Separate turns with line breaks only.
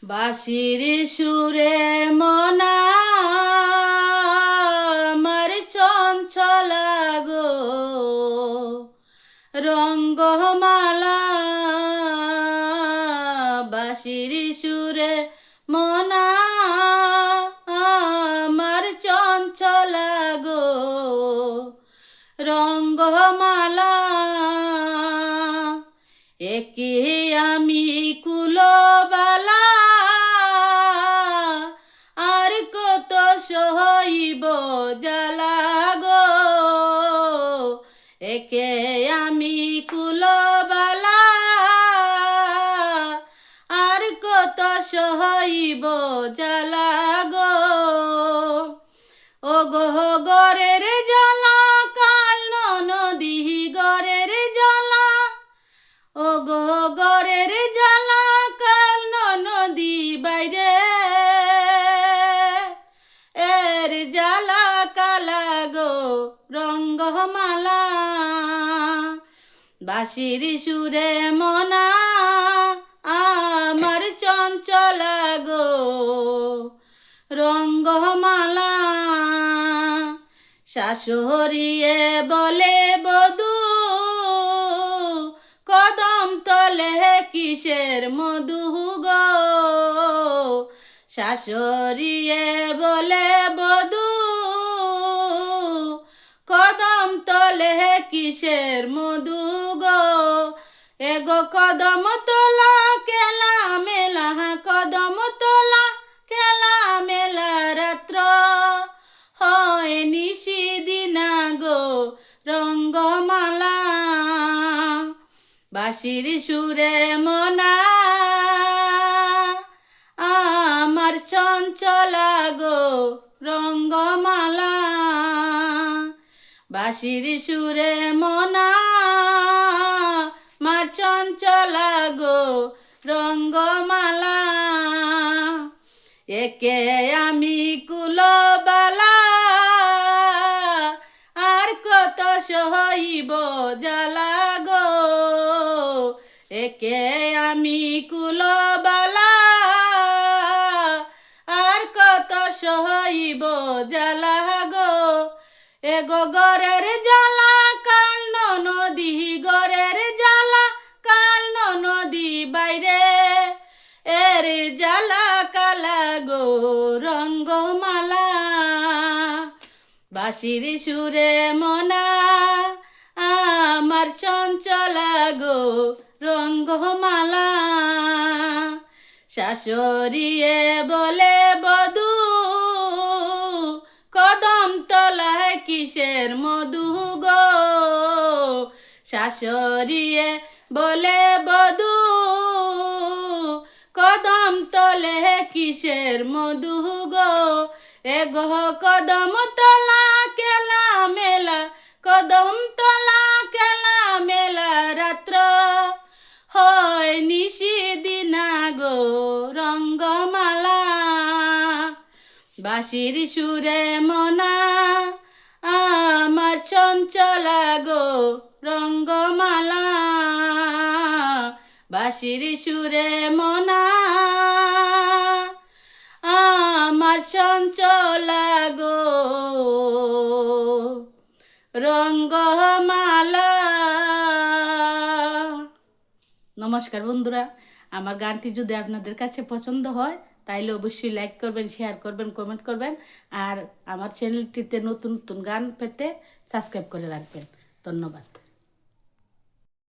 বাঁশির সুরে মনা আমার চঞ্চলা গো, রঙ্গমালা বাঁশির সুরে মনা আমার চঞ্চলা গো, রঙ্গমালা একে আমি কুলবালা আর কত সইব জ্বালা গো, একে আমি কুলবালা আর কত সইব জ্বালা গো। ও গো গরের জ্বালা কাল নদী গরের জ্বালা, ও গো গরের জ্বালা কাল নদী বাইরে এর জ্বালা কালা গো, রঙ্গমালা বাঁশির সুরে মনা আমার চঞ্চলা গো, রঙ্গমালা শাশুড়িয়ে বলে বধূ কদম তলে কিসের মধু গো, শাশুড়িয়ে বলে বধূ কদম তলে কিসের মধু গো। এগো কদম তোলা কেলা মেলা, কদম তোলা কেলা মেলা রাত্র হয় নিশি দিনা গো, রঙ্গমালা বাঁশির সুরে মনা আমার চঞ্চলা গো, রঙ্গমালা বাঁশির সুরে মনা আমার চঞ্চলা গো, রঙ্গমালা একে আমি কুলবালা আর কত সইব জ্বালা গো, একে আমি কুলবালা আর কত সইব জ্বালা গো। এগো গরের জ্বালা কাল নদী গরের জ্বালা কাল নদী বাইরে এর জ্বালা কালা গো, রঙ্গমালা বাঁশির সুরে মনা আমার চঞ্চলা গো, রঙ্গমালা শাশুড়িয়ে বলে বধূ কদম তলায় কিসের মধু গো, শাশুড়িয়ে বলে বধূ কদম তলে কিসের মধু গো। এগো কদম তলা কেলা মেলা, কদম তলা কেলা মেলা রাত্র হয় নিশি দিনা গো, রঙ্গমালা বাঁশির সুরে মনা আমার চঞ্চলা গো, রঙ্গমালা বাঁশির সুরে মনা আমার চঞ্চলা গো, রঙ্গমালা। নমস্কার বন্ধুরা, আমার গানটি যদি আপনাদের কাছে পছন্দ হয় তাইলে অবশ্যই লাইক করবেন, শেয়ার করবেন, কমেন্ট করবেন আর আমার চ্যানেলটিতে নতুন নতুন গান পেতে সাবস্ক্রাইব করে রাখবেন। ধন্যবাদ।